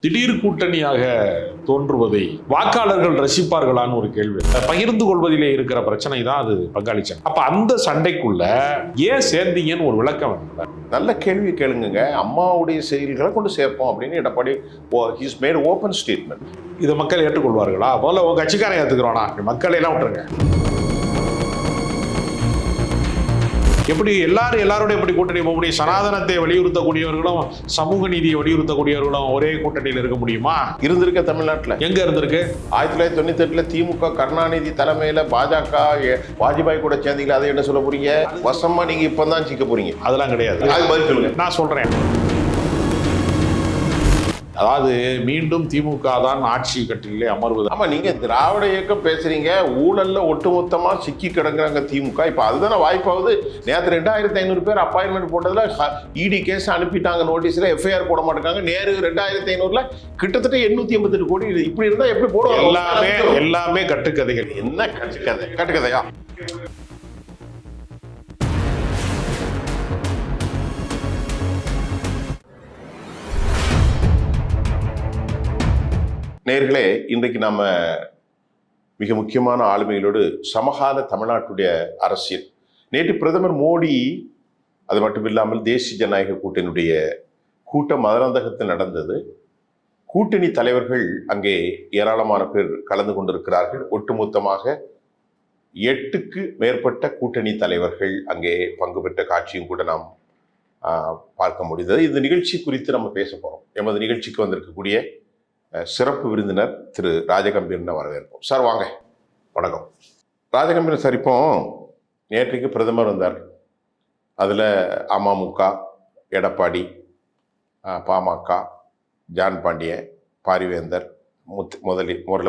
திடீர் கூட்டணியாக தோன்றுவதை வாக்காளர்கள் ரசிப்பார்களான்னு ஒரு கேள்வி. பகிர்ந்து கொள்வதிலே இருக்கிற பிரச்சனை தான் அது பங்காளி சண்டை. அப்ப அந்த சண்டைக்குள்ள ஏன் சேர்ந்தீங்கன்னு ஒரு விளக்கம் வேணும்ல. நல்ல கேள்வி கேளுங்க. அம்மாவுடைய செயல்களை கொண்டு சேர்ப்போம் அப்படின்னு Edappadi his made open statement. இதை மக்கள் ஏற்றுக்கொள்வார்களா? முதல்ல உங்க கட்சிக்காரன் ஏற்றுக்கிறோனா? மக்களை எல்லாம் விட்டுருங்க. எப்படி எல்லாரோட எப்படி கூட்டணி போக முடியும்? சனாதனத்தை வலியுறுத்தக்கூடியவர்களும் சமூக நீதியை வலியுறுத்தக்கூடியவர்களும் ஒரே கூட்டணியில் இருக்க முடியுமா? இருந்திருக்க தமிழ்நாட்டில் எங்க இருந்திருக்கு? 1998 திமுக கருணாநிதி தலைமையில பாஜக வாஜ்பாய் கூட சேர்ந்தீங்களா? அதை என்ன சொல்ல போறீங்க? வசமா நீங்க இப்பதான் சிக்க போறீங்க. அதெல்லாம் கிடையாது. அது பதில் சொல்லுங்க. நான் சொல்றேன். அதாவது மீண்டும் திமுக தான் ஆட்சி கட்டிலே அமர்வது. ஆமா, நீங்க திராவிட இயக்கம் பேசுறீங்க. ஊழல்ல ஒட்டுமொத்தமா சிக்கி கிடங்குறாங்க திமுக. இப்ப அதுதானே வாய்ப்பாவது. நேற்று 2500 பேர் அப்பாயின்மெண்ட் போட்டதுல இடி கேஸ் அனுப்பிட்டாங்க. நோட்டீஸ்ல எஃப்ஐஆர் போட மாட்டாங்க. நேரு 2500ல கிட்டத்தட்ட 888 கோடி. இப்படி இருந்தா எப்படி போடுவாங்க? எல்லாமே கட்டுக்கதைகள். என்ன கட்டுக்கதையா? நேயர்களே, இன்றைக்கு நாம மிக முக்கியமான ஆளுமைகளோடு சமகால தமிழ்நாட்டுடைய அரசியல். நேற்று பிரதமர் மோடி, அது மட்டும் இல்லாமல் தேசிய ஜனநாயக கூட்டணியுடைய கூட்டம் மதுராந்தகத்தில் நடந்தது. கூட்டணி தலைவர்கள் அங்கே ஏராளமான பேர் கலந்து கொண்டிருக்கிறார்கள். ஒட்டுமொத்தமாக 8க்கு மேற்பட்ட கூட்டணி தலைவர்கள் அங்கே பங்கு பெற்ற காட்சியும் கூட நாம் பார்க்க முடிந்தது. இந்த நிகழ்ச்சி குறித்து நம்ம பேச போறோம். எமது நிகழ்ச்சிக்கு வந்திருக்கக்கூடிய சிறப்பு விருந்தினர் திரு ராஜகம்பீரனை வரவேற்போம். சார் வாங்க. வணக்கம் ராஜகம்பீரன் சார். இப்போ நேற்றைக்கு பிரதமர் வந்தார். அதில் அமமுக, எடப்பாடி, பாமக, ஜான் பாண்டியன், பாரிவேந்தர்,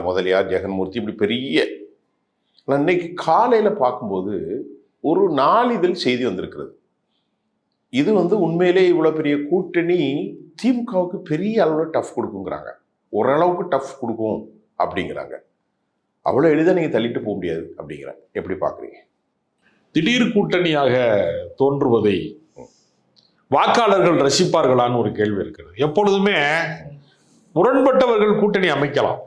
முதலியார், ஜெகன்மூர்த்தி, இப்படி பெரிய. இன்னைக்கு காலையில் பார்க்கும்போது ஒரு நாளிதழ் செய்தி வந்திருக்கிறது. இது உண்மையிலே இவ்வளோ பெரிய கூட்டணி திமுகவுக்கு பெரிய அளவில் டஃப் கொடுக்குங்கிறாங்க. ஓரளவுக்கு டஃப் கொடுக்கும் அப்படிங்கிறாங்க. அவ்வளோ எளிதாக நீங்கள் தள்ளிட்டு போக முடியாது அப்படிங்கிறாங்க. எப்படி பார்க்குறீங்க? திடீர் கூட்டணியாக தோன்றுவதை வாக்காளர்கள் ரசிப்பார்களான்னு ஒரு கேள்வி இருக்கிறது. எப்பொழுதுமே முரண்பட்டவர்கள் கூட்டணி அமைக்கலாம்.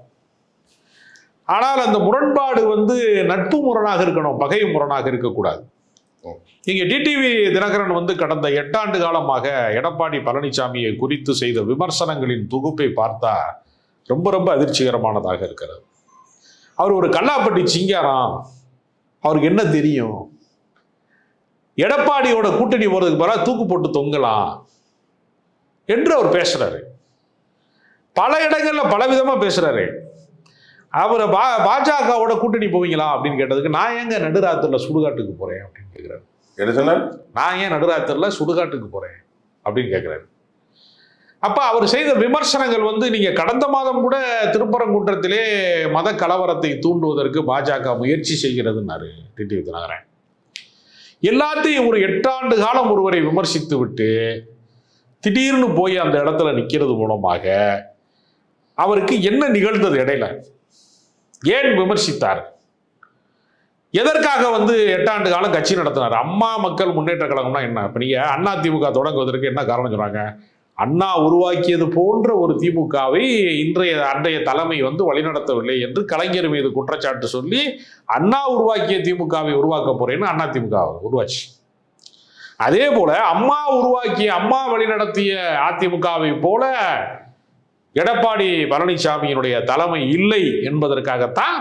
ஆனால் அந்த முரண்பாடு நட்பு முரணாக இருக்கணும், பகை முரணாக இருக்கக்கூடாது. இங்கே டிடிவி தினகரன் கடந்த 8 ஆண்டு காலமாக எடப்பாடி பழனிசாமியை குறித்து செய்த விமர்சனங்களின் தொகுப்பை பார்த்தா ரொம்ப ரொம்ப அதிர்ச்சிகரமானதாக இருக்கிறது. அவர் ஒரு கல்லாப்பட்டி சிங்காரம், அவருக்கு என்ன தெரியும்? எடப்பாடியோட கூட்டணி போறதுக்கு பிறகு தூக்கு போட்டு தொங்கலாம் என்று அவர் பேசுறாரு. பல இடங்கள்ல பலவிதமா பேசுறாரு. அவர் பாஜகவோட கூட்டணி போவீங்களா அப்படின்னு கேட்டதுக்கு, நான் ஏங்க நடுராத்திரில சுடுகாட்டுக்கு போறேன் அப்படின்னு கேட்கிறாரு. என்ன சொன்னார்? நான் ஏன் நடுராத்திரில சுடுகாட்டுக்கு போறேன் அப்படின்னு கேட்கிறாரு. அப்ப அவர் செய்த விமர்சனங்கள் நீங்க கடந்த மாதம் கூட திருப்பரங்குன்றத்திலே மத கலவரத்தை தூண்டுவதற்கு பாஜக முயற்சி செய்கிறதுன்னாரு டிடிவி தினகரன். எல்லாத்தையும் ஒரு 8 ஆண்டு காலம் ஒருவரை விமர்சித்து விட்டு திடீர்னு போய் அந்த இடத்துல நிற்கிறது மூலமாக அவருக்கு என்ன நிகழ்ந்தது? இடையில ஏன் விமர்சித்தார்? எதற்காக 8 ஆண்டு காலம் கட்சி நடத்தினார்? அம்மா மக்கள் முன்னேற்ற கழகம்னா என்ன? இப்ப நீங்க அண்ணா திமுக தொடங்குவதற்கு என்ன காரணம் சொல்றாங்க? அண்ணா உருவாக்கியது போன்ற ஒரு திமுகவை அன்றைய தலைமை வழிநடத்தவில்லை என்று கலைஞர் மீது குற்றச்சாட்டு சொல்லி அண்ணா உருவாக்கிய திமுகவை உருவாக்க போறேன்னு அண்ணா திமுக உருவாச்சு. அதே போல அம்மா வழிநடத்திய அதிமுகவை போல எடப்பாடி பழனிசாமியினுடைய தலைமை இல்லை என்பதற்காகத்தான்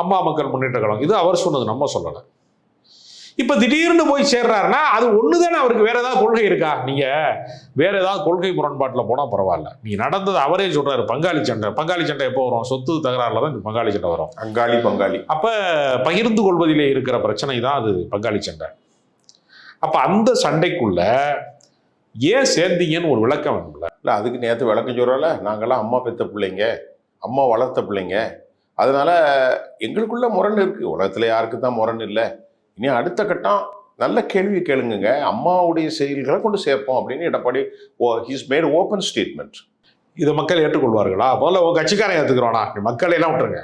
அம்மா மக்கள் முன்னேற்ற கழகம். இது அவர் சொன்னது, நம்ம சொல்லலை. இப்ப திடீர்னு போய் சேர்றாருன்னா அது ஒண்ணுதானே. அவருக்கு வேற ஏதாவது கொள்கை இருக்கா? நீங்க வேற ஏதாவது கொள்கை முரண்பாட்டுல போனா பரவாயில்ல. நீங்க நடந்தது அவரே சொல்றாரு. பங்காளி சண்டை எப்போ வரும்? சொத்து தகராறுல தான் பங்காளி சண்டை வரும். பங்காளி அப்ப பகிர்ந்து கொள்வதிலே இருக்கிற பிரச்சனை தான் அது பங்காளி சண்டை. அப்ப அந்த சண்டைக்குள்ள ஏன் சேர்ந்தீங்கன்னு ஒரு விளக்கம் வேணும்ல. இல்லை, அதுக்கு நேற்று விளக்கம் சொல்றல. நாங்கெல்லாம் அம்மா பெத்த பிள்ளைங்க, அம்மா வளர்த்த பிள்ளைங்க. அதனால எங்களுக்குள்ள முரண் இருக்கு. உலகத்துல யாருக்கு தான் முரண் இல்லை. இனி அடுத்த கட்டம் நல்ல கேள்வி கேளுங்க. அம்மாவுடைய செயல்களை கொண்டு சேர்ப்போம் அப்படின்னு Edappadi his made open statement. இதை மக்கள் ஏற்றுக்கொள்வார்களா? முதல்ல உங்க கட்சிக்காரன் ஏற்றுக்கிறோனா? மக்களை எல்லாம் விட்டுருங்க.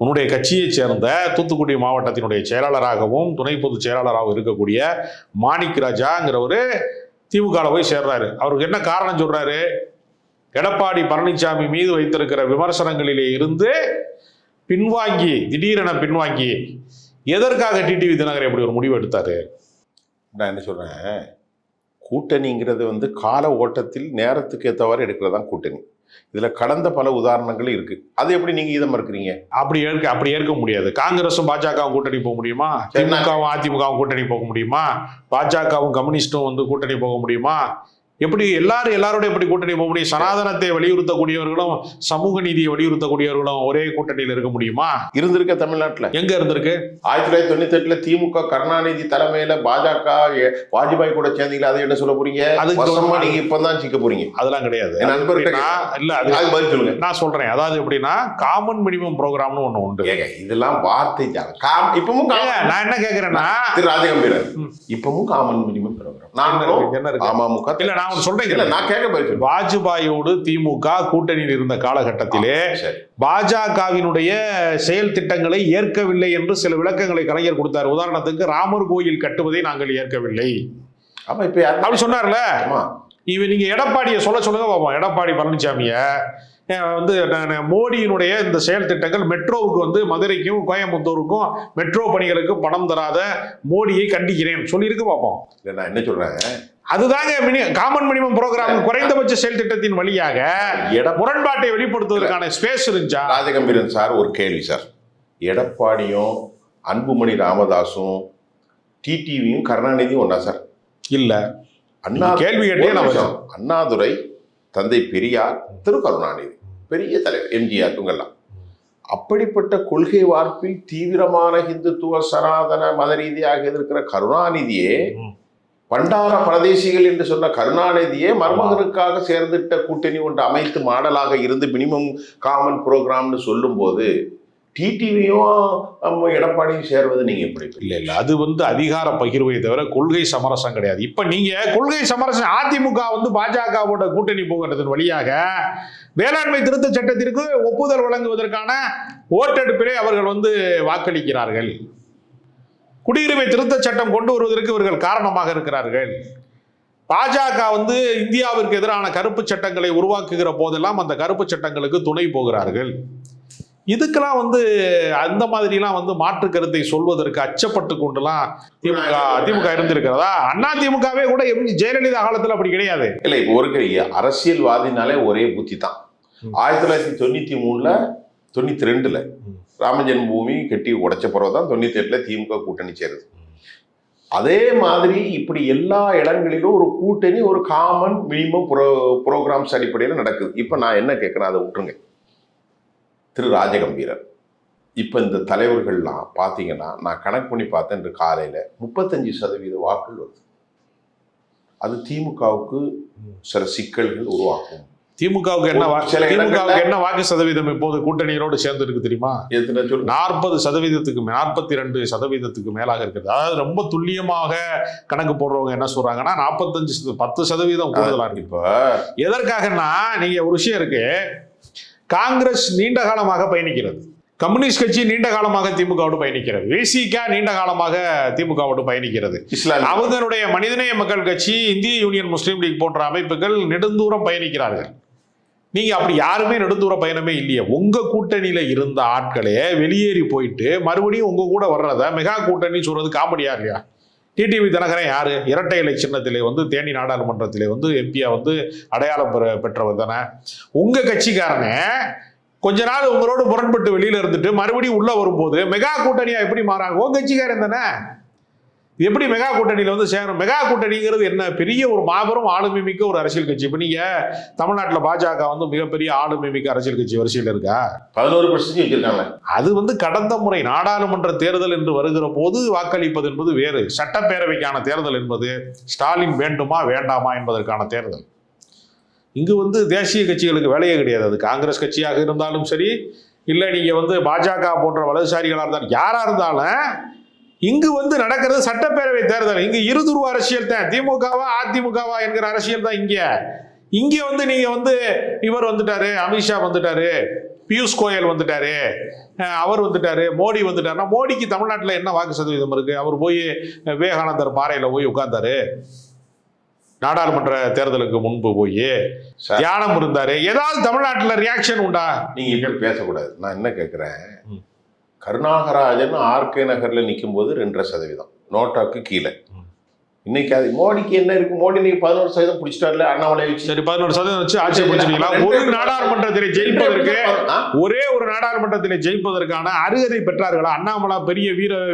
உன்னுடைய கட்சியை சேர்ந்த தூத்துக்குடி மாவட்டத்தினுடைய செயலாளராகவும் துணை பொதுச் செயலாளராகவும் இருக்கக்கூடிய மாணிக் ராஜாங்கிறவரு திமுகவில் போய் சேர்றாரு. அவருக்கு என்ன காரணம் சொல்றாரு? எடப்பாடி பழனிசாமி மீது வைத்திருக்கிற விமர்சனங்களிலே இருந்து பின்வாங்கி, திடீரென பின்வாங்கி, எதற்காக டிடிவி தினகரன் எப்படி ஒரு முடிவு எடுத்தாரு? நான் என்ன சொல்றேன், கூட்டணிங்கிறது கால ஓட்டத்தில் நேரத்துக்கு ஏற்றவாறு எடுக்கிறதான் கூட்டணி. இதுல கடந்த பல உதாரணங்கள் இருக்கு. அது எப்படி நீங்க இதை மறுக்கிறீங்க? அப்படி ஏற்க முடியாது. காங்கிரஸும் பாஜகவும் கூட்டணி போக முடியுமா? திமுகவும் அதிமுகவும் கூட்டணி போக முடியுமா? பாஜகவும் கம்யூனிஸ்டும் கூட்டணி போக முடியுமா? எப்படி எல்லாரோட எப்படி கூட்டணி போக முடியும்? சனாதனத்தை வலியுறுத்தக்கூடியவர்களும் சமூக நீதியை வலியுறுத்தக்கூடியவர்களும் ஒரே கூட்டணியில் இருக்க முடியுமா? இருந்திருக்க தமிழ்நாட்டுல எங்க இருந்திருக்கு? 1998 திமுக கருணாநிதி தலைமையில பாஜக வாஜ்பாய் கூட சேர்ந்தீங்களா? அதை என்ன சொல்ல போறீங்க? அதுக்கு நீங்க இப்பதான் சிக்க போறீங்க. அதெல்லாம் கிடையாது. இல்ல அது பதில் சொல்லுங்க. நான் சொல்றேன். அதாவது எப்படின்னா, காமன் மினிமம் ப்ரோக்ராம்னு ஒண்ணு உண்டு. இதெல்லாம் வார்த்தை இப்பவும் நான் என்ன கேக்குறேன்னா, திரு ராஜகம்பீரன் இப்பவும் காமன் மினிமம் ப்ரோக்ராம் என்ன இருக்கு? அமமுக இல்ல நான் சொல்றேன், நான் கேட்க வாஜ்பாயோடு திமுக கூட்டணியில் இருந்த காலகட்டத்திலே பாஜகவினுடைய செயல் திட்டங்களை ஏற்கவில்லை என்று சில விளக்கங்களை கலைஞர் கொடுத்தார். உதாரணத்துக்கு, ராமர் கோயில் கட்டுவதை நாங்கள் ஏற்கவில்லை அப்படி சொன்னார்ல. நீங்க எடப்பாடியை சொல்லுங்க பாப்போம். எடப்பாடி பழனிசாமிய மோடியினுடைய இந்த செயல் திட்டங்கள், மெட்ரோவுக்கு மதுரைக்கும் கோயம்புத்தூருக்கும் மெட்ரோ பணிகளுக்கு பணம் தராத மோடியை கண்டிக்கிறேன் சொல்லியிருக்கு பாப்போம். நான் என்ன சொல்றேன், அதுதாங்க காமன் மினிமம் ப்ரோக்ராம். குறைந்தபட்ச செயல் திட்டத்தின் வழியாக முரண்பாட்டை வெளிப்படுத்துவதற்கான ஸ்பேஸ் இருந்துச்சா? ராஜகம்பீரன் சார், ஒரு கேள்வி சார். எடப்பாடியும் அன்புமணி ராமதாசும் டிடிவியும் கருணாநிதியும் ஒன்னா சார்? இல்ல. கேள்வி கேட்டே அண்ணாதுரை, தந்தை பெரியார், திரு கருணாநிதி, பெரிய தலைவர் எம்ஜிஆர், இவங்கெல்லாம் அப்படிப்பட்ட கொள்கை வார்ப்பில் தீவிரமான இந்துத்துவ சனாதன மத ரீதியாக இருக்கிற கருணாநிதியே, பண்டார பிரதேசிகள் என்று சொன்ன கருணாநிதியே மருமகனுக்காக சேர்ந்துட்ட கூட்டணி ஒன்று அமைத்து மாடலாக இருந்து மினிமம் காமன் ப்ரோக்ராம்னு சொல்லும் போது டிடிவியும் எடப்பாடியும் சேர்வது நீங்க எப்படி? இல்ல அது அதிகார பகிர்வை தவிர கொள்கை சமரசம் கிடையாது. இப்ப நீங்க கொள்கை சமரசம், அதிமுக பாஜகவோட கூட்டணி போகிறதன் வழியாக வேளாண்மை திருத்த சட்டத்திற்கு ஒப்புதல் வழங்குவதற்கான ஓட்டெடுப்பிலே அவர்கள் வாக்களிக்கிறார்கள். குடியுரிமை திருத்த சட்டம் கொண்டு வருவதற்கு இவர்கள் காரணமாக இருக்கிறார்கள். பாஜக இந்தியாவிற்கு எதிரான கருப்பு சட்டங்களை உருவாக்குகிற போதெல்லாம் அந்த கருப்பு சட்டங்களுக்கு துணை போகிறார்கள். இதுக்கெல்லாம் அந்த மாதிரிலாம் மாற்று கருத்தை சொல்வதற்கு அச்சப்பட்டு கொண்டுலாம் திமுக இருந்திருக்கிறதா? அண்ணா திமுகவே கூட ஜெயலலிதா காலத்துல அப்படி கிடையாது. இல்ல, இப்போ ஒரு அரசியல்வாதினாலே ஒரே புத்தி தான். 1993 92 ராம ஜென்மபூமி கட்டி உடைச்ச பிறகுதான் 98 திமுக கூட்டணி சேருது. அதே மாதிரி இப்படி எல்லா இடங்களிலும் ஒரு கூட்டணி ஒரு காமன் மினிமம் ப்ரோக்ராம்ஸ் அடிப்படையில் நடக்குது. இப்ப நான் என்ன கேட்கிறேன், அதை விட்டுருங்க. திரு ராஜகம்பீரன், இப்ப இந்த தலைவர்கள்லாம் பாத்தீங்கன்னா, நான் கணக்கு பண்ணி பார்த்தேன், இன்று காலையில 35% வாக்குகள் வருது. அது திமுகவுக்கு சில சிக்கல்கள் உருவாக்கும். திமுகவுக்கு என்ன வாக்கு சதவீதம் இப்போது கூட்டணியோடு சேர்ந்து இருக்கு தெரியுமா? 40%, 42% மேலாக இருக்கிறது. அதாவது ரொம்ப துல்லியமாக கணக்கு போடுறவங்க என்ன சொல்றாங்கன்னா 45-10% கூடுதலா இருக்கு. இப்போ எதற்காகனா, நீங்க ஒரு விஷயம் இருக்கு, காங்கிரஸ் நீண்ட காலமாக பயணிக்கிறது, கம்யூனிஸ்ட் கட்சி நீண்ட காலமாக திமுகவோடு பயணிக்கிறது, விசிக நீண்ட காலமாக திமுகவோடு பயணிக்கிறது, அவங்களுடைய மனிதநேய மக்கள் கட்சி, இந்திய யூனியன் முஸ்லீம் லீக் போன்ற அமைப்புகள் நெடுந்தூரம் பயணிக்கிறார்கள். நீங்க அப்படி யாருமே நெடுந்தூர பயணமே இல்லையே. உங்க கூட்டணியில இருந்த ஆட்களே வெளியேறி போயிட்டு மறுபடியும் உங்க கூட வர்றத மெகா கூட்டணி சொல்றது காமெடியா இல்லையா? டிடிவி தினகரன் யாரு? இரட்டை இலை சின்னத்திலே தேனி நாடாளுமன்றத்திலே எம்பியா அடையாளம் பெற்றவர் தானே. உங்க கட்சிக்காரனே கொஞ்ச நாள் உங்களோட முரண்பட்டு வெளியில இருந்துட்டு மறுபடியும் உள்ள வரும்போது மெகா கூட்டணியா எப்படி மாறாங்க? உங்க கட்சிக்காரன் தானே. எப்படி மெகா கூட்டணியில சேரும்? மெகா கூட்டணிங்கிறது என்ன? பெரிய ஒரு மாபெரும் ஆளுமை மிக்க ஒரு அரசியல் கட்சி. இப்ப நீங்க தமிழ்நாட்டில் பாஜக மிகப்பெரிய ஆளுமை மிக்க அரசியல் கட்சி வரிசையில் இருக்கா? 11% வச்சிருக்காங்க. அது கடந்த முறை நாடாளுமன்ற தேர்தல் என்று வருகிற போது வாக்களிப்பது என்பது வேறு. சட்டப்பேரவைக்கான தேர்தல் என்பது ஸ்டாலின் வேண்டுமா வேண்டாமா என்பதற்கான தேர்தல். இங்கு தேசிய கட்சிகளுக்கு வேலையே கிடையாது. அது காங்கிரஸ் கட்சியாக இருந்தாலும் சரி, இல்லை நீங்க பாஜக போன்ற வலதுசாரிகளாக இருந்தாலும், யாரா இருந்தாலும் இங்கு நடக்கிறது சட்டப்பேரவை தேர்தல். இங்கு இருதுருவ அரசியல் தான். திமுகவா அதிமுகவா என்கிற அரசியல் தான் இங்க. நீங்க இவர் வந்துட்டாரு, அமித்ஷா வந்துட்டாரு, பியூஷ் கோயல் வந்துட்டாரு, அவர் வந்துட்டாரு, மோடி வந்துட்டாருன்னா, மோடிக்கு தமிழ்நாட்டில் என்ன வாக்கு சதவீதம் இருக்கு? அவர் போய் விவேகானந்தர் பாறையில போய் உட்கார்ந்தாரு. நாடாளுமன்ற தேர்தலுக்கு முன்பு போய் தியானம் இருந்தாரு. ஏதாவது தமிழ்நாட்டுல ரியாக்ஷன் உண்டா? நீங்க இப்படி பேசக்கூடாது. நான் என்ன கேட்கிறேன், கருணாகராஜன் ஆர்கே நகர்ல நிற்கும் போது 2.5%, நோட்டாக்கு கீழே. இன்னைக்கு அது மோடிக்கு என்ன இருக்கு? மோடி நீங்க 11% பிடிச்சிட்டாருல அண்ணாமலை வச்சு. சரி, 11% வச்சு ஆட்சியை பிடிச்சிருக்கீங்களா? ஒரு நாடாளுமன்றத்திலே ஜெயிப்பதற்கு, ஒரே ஒரு நாடாளுமன்றத்திலே ஜெயிப்பதற்கான அருகதை பெற்றார்களா? அண்ணாமலா பெரிய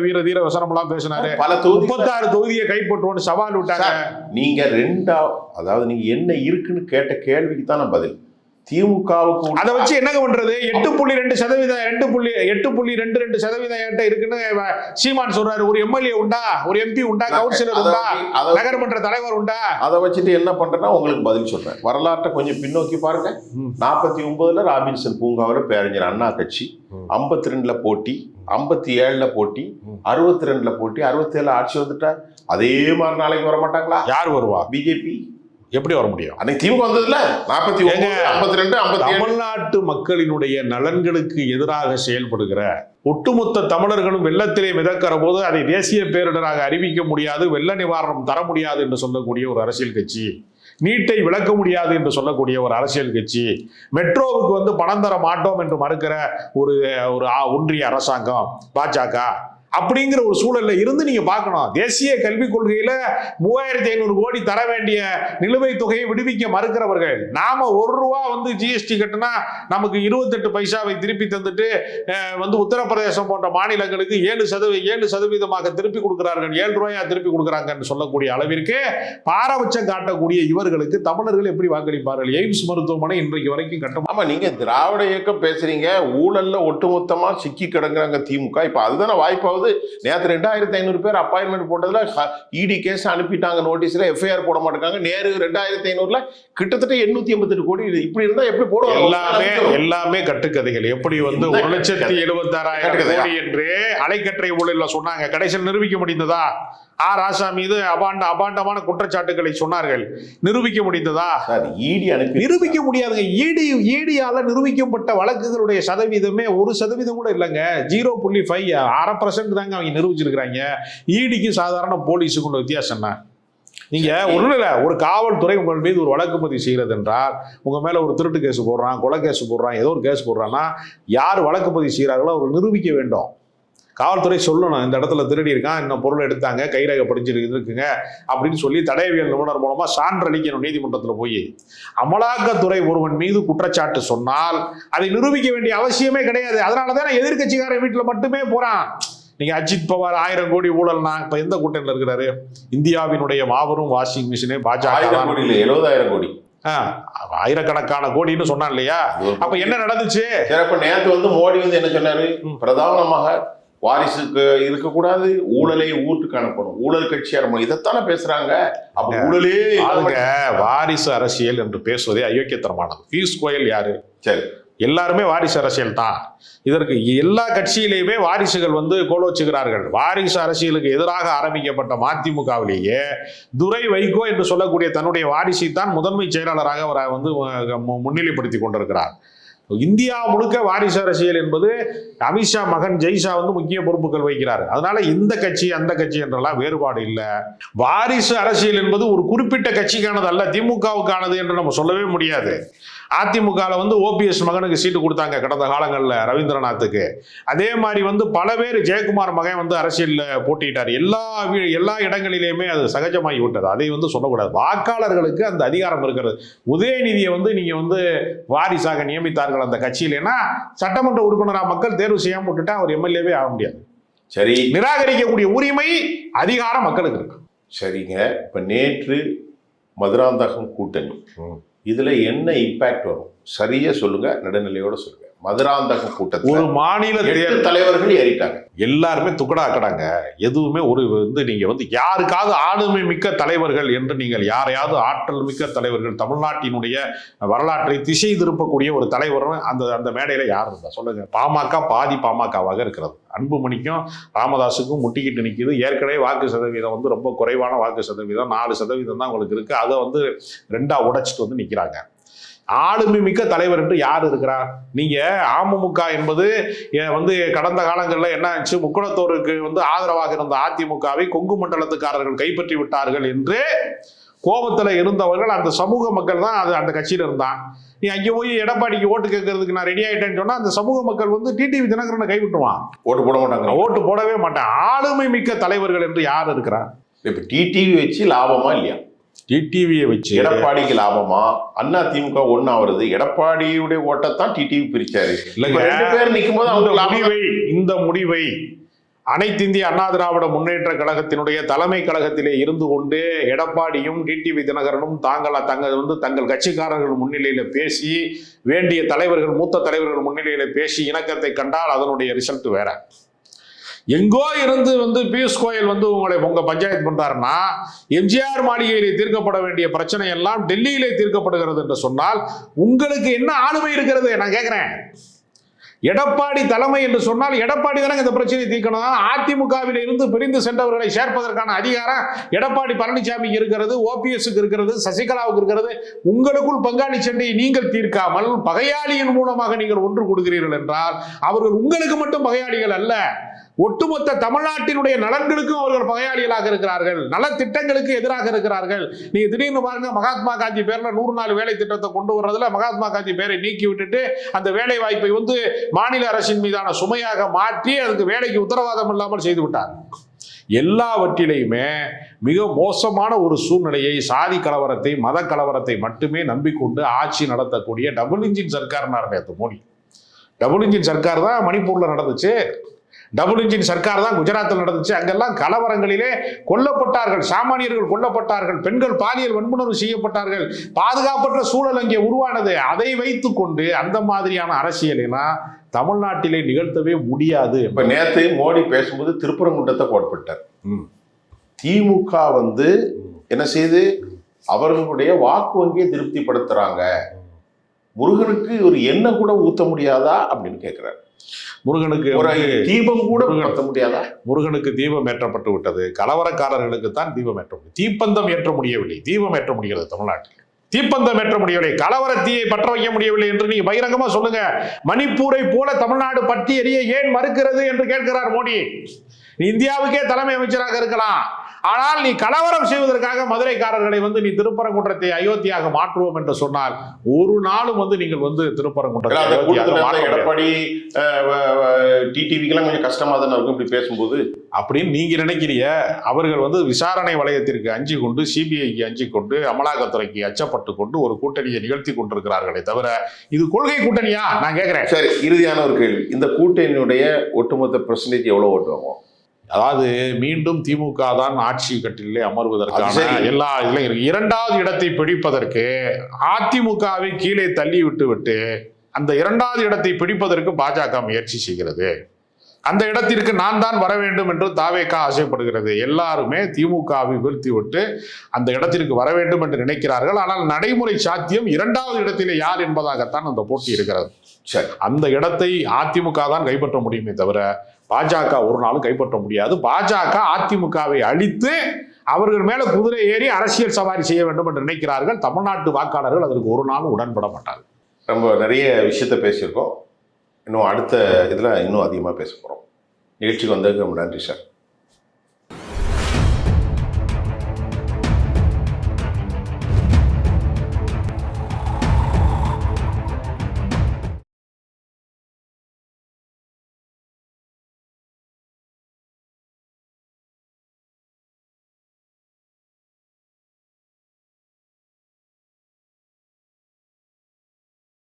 வீர தீர வசனமெல்லாம் பேசினாரு. பல 36 தொகுதியை கைப்பற்றுவோன்னு சவால் விட்டாங்க. நீங்க அதாவது நீங்க என்ன இருக்குன்னு கேட்ட கேள்விக்கு தான் நான் பதில். திமுகவுக்கு அதை வச்சு என்னங்க பண்றது? 8.22% இருக்குன்னு சீமான் சொல்றாரு. ஒரு எம்எல்ஏ உண்டா? ஒரு எம்பி உண்டா? கவுன்சிலர் உண்டா? நகர்மன்ற தலைவர் உண்டா? அதை வச்சுட்டு என்ன பண்றேன்னா உங்களுக்கு பதில் சொல்றேன். வரலாற்றை கொஞ்சம் பின்னோக்கி பாருங்க. 49 ராபின்சன் பூங்காவில் பேரறிஞர் அண்ணா கட்சி, 52 போட்டி, 57 போட்டி, 62 போட்டி, 67 ஆட்சி வந்துட்டா. அதே மாதிரி நாளைக்கு வர மாட்டாங்களா? யார் வருவா? பிஜேபி. எப்படி வர முடியும்? அன்னைக்கு திமுக வந்ததுல 49, 52, 57. தமிழ்நாட்டு மக்களினுடைய நலன்களுக்கு எதிராக செயல்படுகிற ஒட்டுமொத்த தமிழர்களும் வெள்ளத்திலே மிதக்கிற போது அதை தேசிய பேரிடராக அறிவிக்க முடியாது, வெள்ள நிவாரணம் தர முடியாது என்று சொல்லக்கூடிய ஒரு அரசியல் கட்சி, நீட்டை விளக்க முடியாது என்று சொல்லக்கூடிய ஒரு அரசியல் கட்சி, மெட்ரோவுக்கு பணம் தர மாட்டோம் என்று மறுக்கிற ஒரு ஒன்றிய அரசாங்கம் பாஜக, அப்படிங்கிற ஒரு சூழல்ல இருந்து நீங்க பார்க்கணும். தேசிய கல்விக் கொள்கையில 3500 கோடி தர வேண்டிய நிலுவைத் தொகையை விடுவிக்க மறுக்கிறவர்கள், நாம ₹1 ஜிஎஸ்டி கட்டினா நமக்கு 28 பைசாவை திருப்பி தந்துட்டு உத்தரப்பிரதேசம் போன்ற மாநிலங்களுக்கு 7% திருப்பி கொடுக்கிறார்கள், ₹7 திருப்பி கொடுக்குறாங்கன்னு சொல்லக்கூடிய அளவிற்கு பாரபட்சம் காட்டக்கூடிய இவர்களுக்கு தமிழர்கள் எப்படி வாக்களிப்பார்கள்? எய்ம்ஸ் மருத்துவமனை இன்றைக்கு வரைக்கும் கட்டும். ஆமா, நீங்க திராவிட இயக்கம் பேசுறீங்க, ஊழல்ல ஒட்டுமொத்தமா சிக்கி கிடங்குறாங்க திமுக. இப்ப அதுதானே வாய்ப்பாவது. நேற்று 2500 பேர் அப்பாயின்மெண்ட் போட்டதுல இடி கேஸ் அனுப்பிட்டாங்க, நோட்டீஸ்ல எஃப்ஐஆர் போட மாட்டாங்க. நேரு 2500ல கிட்டத்தட்ட 888 கோடி. இப்படி இருந்தா எப்படி போடுவாங்க? எல்லாமே கட்டுக்கதைகள். எப்படி 1,76,000 கோடி என்று அலைக்கற்றை ஊழல்ல சொன்னாங்க, கடைசியில் நிரூபிக்க முடிந்ததா? ராசா மீது அபாண்டமான குற்றச்சாட்டுகளை சொன்னார்கள், நிரூபிக்க முடிந்ததா? நிரூபிக்க முடியாதுங்க. ஈடியால நிரூபிக்கப்பட்ட வழக்குகளுடைய சதவீதமே 1% கூட இல்லைங்க. 0.5, 0.5% தாங்க அவங்க நிரூபிச்சிருக்கிறாங்க. ஈடிக்கு சாதாரண போலீஸுக்கு உள்ள வித்தியாசம் என்ன? நீங்க ஒன்றும் இல்லை, ஒரு காவல்துறை உங்கள் மீது ஒரு வழக்கு பதிவு செய்கிறது என்றால், உங்க மேல ஒரு திருட்டு கேஸ் போடுறான், கொலை கேஸ் போடுறான், ஏதோ ஒரு கேஸ் போடுறான்னா யார் வழக்கு பதிவு செய்கிறார்களோ அவர் நிரூபிக்க வேண்டும். காவல்துறை சொல்லணும், இந்த இடத்துல திருடி இருக்கான், இன்னும் பொருள் எடுத்தாங்க, கைரகப்படுத்திருக்குங்க அப்படின்னு சொல்லி தடயவியல் நிபுணர் மூலமா சான்றளிக்கணும் நீதிமன்றத்தில் போய். அமலாக்கத்துறை ஒருவன் மீது குற்றச்சாட்டு சொன்னால் அதை நிரூபிக்க வேண்டிய அவசியமே கிடையாது. அதனாலதான் எதிர்கட்சிக்காரன் வீட்டில் மட்டுமே போறான். நீங்க அஜித் பவார் 1000 கோடி ஊழல்னா இப்ப எந்த கூட்டணியில் இருக்கிறாரு? இந்தியாவினுடைய மாபெரும் வாஷிங் மிஷினே பாஜக. 70,000 கோடி, ஆயிரக்கணக்கான கோடின்னு சொன்னா இல்லையா? அப்ப என்ன நடந்துச்சு? நேற்று மோடி என்ன சொன்னாரு? பிரதானமாக வாரிசுக்கு இருக்கக்கூடாது, ஊழலை ஊருக்கு அனுப்பணும், ஊழல் கட்சியா இருக்கணும், இதைத்தானே பேசுறாங்க. அப்ப ஊழலே வாரிசு அரசியல் என்று பேசுவதே அயோக்கியத்தனமானது. பீயூஷ் கோயல் யாரு? சரி, எல்லாருமே வாரிசு அரசியல் தான். இதற்கு எல்லா கட்சியிலையுமே வாரிசுகள் கோலோச்சுகிறார்கள். வாரிசு அரசியலுக்கு எதிராக ஆரம்பிக்கப்பட்ட மதிமுகவிலேயே துரை வைகோ என்று சொல்லக்கூடிய தன்னுடைய வாரிசை தான் முதன்மை செயலாளராக அவரை முன்னிலைப்படுத்தி கொண்டிருக்கிறார். இந்தியா முழுக்க வாரிசு அரசியல் என்பது அமித்ஷா மகன் ஜெய்ஷா முக்கிய பொறுப்புகள் வைக்கிறார். அதனால இந்த கட்சி அந்த கட்சி என்றெல்லாம் வேறுபாடு இல்லை. வாரிசு அரசியல் என்பது ஒரு குறிப்பிட்ட கட்சிக்கானது அல்ல, திமுகவுக்கானது என்று நம்ம சொல்லவே முடியாது. அதிமுகவில் ஓபிஎஸ் மகனுக்கு சீட்டு கொடுத்தாங்க கடந்த காலங்களில், ரவீந்திரநாத்துக்கு. அதே மாதிரி பல பேர், ஜெயக்குமார் மகன் அரசியலில் போட்டிட்டார். எல்லா இடங்களிலேயுமே அது சகஜமாகி விட்டது. அதை சொல்லக்கூடாது. வாக்காளர்களுக்கு அந்த அதிகாரம் இருக்கிறது. உதயநிதியை நீங்க வாரிசாக நியமித்தார்கள் அந்த கட்சியிலேனா, சட்டமன்ற உறுப்பினராக மக்கள் தேர்வு செய்யாம விட்டுட்டா அவர் எம்எல்ஏவே ஆக முடியாது. சரி, நிராகரிக்கக்கூடிய உரிமை, அதிகாரம் மக்களுக்கு இருக்கு. சரிங்க, இப்ப நேற்று மதுராந்தகம் கூட்டணி, இதுல என்ன இம்பாக்ட் வரும்? சரியா சொல்லுங்க, நடுநிலையோட சொல்லுங்க. மதுராந்தகம் கூட்டத்தில் ஒரு மாநில தலைவர்கள் ஏறிட்டாங்க, எல்லாருமே துக்கடாக்கடாங்க. எதுவுமே நீங்க யாருக்காவது ஆளுமை மிக்க தலைவர்கள் என்று நீங்கள் யாரையாவது ஆற்றல் மிக்க தலைவர்கள், தமிழ்நாட்டினுடைய வரலாற்றை திசை திருப்பக்கூடிய ஒரு தலைவர் அந்த மேடையில யார் இருந்தா சொல்லுங்க? பாமக பாதி பாமகவாக இருக்கிறது. அன்புமணிக்கும் ராமதாஸுக்கும் முட்டிக்கிட்டு நிற்கிது. ஏற்கனவே வாக்கு சதவீதம் ரொம்ப குறைவான வாக்கு சதவீதம், 4% தான் உங்களுக்கு இருக்கு. அதை 2ஆ உடைச்சிட்டு நிற்கிறாங்க. ஆளுமை மிக்க தலைவர் என்று யார் இருக்கிறா? நீங்க அமமுக என்பது கடந்த காலங்களில் என்ன ஆச்சு? முக்குளத்தோருக்கு ஆதரவாக இருந்த அதிமுகவை கொங்கு மண்டலத்துக்காரர்கள் கைப்பற்றி விட்டார்கள் என்று கோபத்துல இருந்தவர்கள் அந்த சமூக மக்கள் தான் அது அந்த கட்சியில இருந்தான். நீ அங்கே போய் எடப்பாடிக்கு ஓட்டு கேட்கறதுக்கு நான் ரெடி ஆயிட்டேன்னு சொன்னா அந்த சமூக மக்கள் வந்து டிடிவி தினகரனை கைவிட்டுருவான். ஓட்டு போட மாட்டாங்க. ஓட்டு போடவே மாட்டேன். ஆளுமை மிக்க தலைவர்கள் என்று யார் இருக்கிறா? இப்ப டிடிவி வச்சு லாபமா இல்லையா? டிடிவியை வச்சு எடப்பாடிக்கு லாபமா? அண்ணா திமுக ஒண்ணா வருது, எடப்பாடியுடைய ஓட்டத்தான் டிடிவி பிரிச்சாரு. ரெண்டு பேர் நிற்கும் போது இந்த முடிவை அனைத்து இந்திய அண்ணா திராவிட முன்னேற்ற கழகத்தினுடைய தலைமை கழகத்திலே இருந்து கொண்டு எடப்பாடியும் டிடிவி தினகரனும் தங்கள் கட்சிக்காரர்கள் முன்னிலையில பேசி, வேண்டிய தலைவர்கள் மூத்த தலைவர்கள் முன்னிலையில பேசி இணக்கத்தை கண்டால் அதனுடைய ரிசல்ட் வேற. எங்கோ இருந்து பியூஷ் கோயல் உங்க பஞ்சாயத்து பண்றாருன்னா, எம்ஜிஆர் மாளிகையிலே தீர்க்கப்பட வேண்டிய பிரச்சனை எல்லாம் டெல்லியிலே தீர்க்கப்படுகிறது என்று சொன்னால் உங்களுக்கு என்ன ஆளுமை இருக்கிறது? நான் கேட்கிறேன். எடப்பாடி தலைமை என்று சொன்னால் எடப்பாடி தானே இந்த பிரச்சனையை தீர்க்கணும். அதிமுகவில் இருந்து பிரிந்து சென்றவர்களை சேர்ப்பதற்கான அதிகாரம் எடப்பாடி பழனிசாமிக்கு இருக்கிறது, ஓபிஎஸ்க்கு இருக்கிறது, சசிகலாவுக்கு இருக்கிறது. உங்களுக்குள் பங்காளி சண்டையை நீங்கள் தீர்க்காமல் பகையாளியின் மூலமாக நீங்கள் ஒன்று கொடுக்கிறீர்கள் என்றால் அவர்கள் உங்களுக்கு மட்டும் பகையாளிகள் அல்ல, ஒட்டுமொத்த தமிழ்நாட்டினுடைய நலன்களுக்கும் அவர்கள் பகையாளிகளாக இருக்கிறார்கள், நலத்திட்டங்களுக்கு எதிராக இருக்கிறார்கள். நீங்க திடீர்னு பாருங்க, மகாத்மா காந்தி பேர்ல 100 நாள் வேலை திட்டத்தை கொண்டு வர்றதுல மகாத்மா காந்தி பேரை நீக்கி விட்டுட்டு அந்த வேலை வாய்ப்பை மாநில அரசின் மீதான சுமையாக மாற்றி அதுக்கு வேலைக்கு உத்தரவாதம் இல்லாமல் செய்து விட்டார். எல்லாவற்றிலையுமே மிக மோசமான ஒரு சூழ்நிலையை, சாதி கலவரத்தை, மத கலவரத்தை மட்டுமே நம்பிக்கொண்டு ஆட்சி நடத்தக்கூடிய டபுள் இன்ஜின் சர்க்கார் நேற்று மோடி. டபுள் இன்ஜின் சர்க்கார் தான் மணிப்பூர்ல நடந்துச்சு, டபுள் இன்ஜின் சர்க்கார் தான் குஜராத்தில் நடந்துச்சு. அங்கெல்லாம் கலவரங்களிலே கொல்லப்பட்டார்கள், சாமானியர்கள் கொல்லப்பட்டார்கள், பெண்கள் பாலியல் வன்புணர்வு செய்யப்பட்டார்கள், பாதுகாப்பற்ற சூழல் அங்கே உருவானது. அதை வைத்துக் கொண்டு அந்த மாதிரியான அரசியலாம் தமிழ்நாட்டிலே நிகழ்த்தவே முடியாது. இப்ப நேற்று மோடி பேசும்போது திருப்பரங்குன்றத்தை கோட்பட்டார். திமுக என்ன செய்து அவர்களுடைய வாக்கு வங்கியை திருப்திப்படுத்துறாங்க, முருகனுக்கு ஒரு எண்ணெய் கூட ஊத்த முடியாதா அப்படின்னு கேட்கிறார். முருகனுக்கு தீபம் கூட ஏற்ற முடியாதா? முருகனுக்கு தீபம் ஏற்றப்பட்டு விட்டது, கலவரக்காரர்களுக்கு தான் தீபம் ஏற்ற முடியும். தீப்பந்தம் ஏற்ற முடியவில்லை, தீபம் ஏற்ற முடிகிறது தமிழ்நாட்டில். தீப்பந்தம் ஏற்ற முடியவில்லை, கலவர தீயை பற்ற வைக்க முடியவில்லை என்று நீங்க பகிரங்கமா சொல்லுங்க. மணிப்பூரை போல தமிழ்நாடு பற்றி எரிய ஏன் மறுக்கிறது என்று கேட்கிறார் மோடி. நீ இந்தியாவுக்கே தலைமை அமைச்சராக இருக்கலாம், ஆனால் நீ கலவரம் செய்வதற்காக மதுரைக்காரர்களை நீ திருப்பரங்குன்றத்தை அயோத்தியாக மாற்றுவோம் என்று சொன்னால் ஒரு நாளும் நீங்கள் திருப்பரங்குன்றத்தை எடப்பாடி டிடிவிக்கெல்லாம் கொஞ்சம் கஷ்டமா தானே இருக்கும் இப்படி பேசும்போது அப்படின்னு நீங்க நினைக்கிறீங்க. அவர்கள் விசாரணை வளையத்திற்கு அஞ்சு கொண்டு, சிபிஐக்கு அஞ்சு கொண்டு, அமலாக்கத்துறைக்கு அச்சப்பட்டு கொண்டு ஒரு கூட்டணியை நிகழ்த்தி கொண்டிருக்கிறார்களே தவிர இது கொள்கை கூட்டணியா? நான் கேட்கிறேன். சரி, இறுதியான ஒரு கேள்வி. இந்த கூட்டணியுடைய ஒட்டுமொத்த பெர்சன்டேஜ் எவ்வளவு ஓட்டு வாங்குவோம்? அதாவது மீண்டும் திமுக தான் ஆட்சி கட்டிலே அமர்வதற்கான எல்லா இதுலையும் இருக்கு. 2வது இடத்தை பிடிப்பதற்கு அதிமுகவை கீழே தள்ளி விட்டு அந்த 2வது இடத்தை பிடிப்பதற்கு பாஜக முயற்சி செய்கிறது. அந்த இடத்திற்கு நான் தான் வர வேண்டும் என்று தாவேகா ஆசைப்படுகிறது. எல்லாருமே திமுகவை வீழ்த்தி விட்டு அந்த இடத்திற்கு வர வேண்டும் என்று நினைக்கிறார்கள். ஆனால் நடைமுறை சாத்தியம் 2வது இடத்திலே யார் என்பதாகத்தான் அந்த போட்டி இருக்கிறது. அந்த இடத்தை அதிமுக தான் கைப்பற்ற முடியுமே தவிர பாஜக ஒரு நாளும் கைப்பற்ற முடியாது. பாஜக அதிமுகவை அழித்து அவர்கள் மேல குதிரை ஏறி அரசியல் சவாரி செய்ய வேண்டும் என்று நினைக்கிறார்கள். தமிழ்நாட்டு வாக்காளர்கள் அதற்கு ஒரு நாளும் உடன்பட மாட்டார்கள். ரொம்ப நிறைய விஷயத்த பேசியிருக்கோம். இன்னும் அடுத்த இதில் இன்னும் அதிகமாக பேச போகிறோம். நிகழ்ச்சிக்கு வந்ததுக்கு ரொம்ப நன்றி சார்.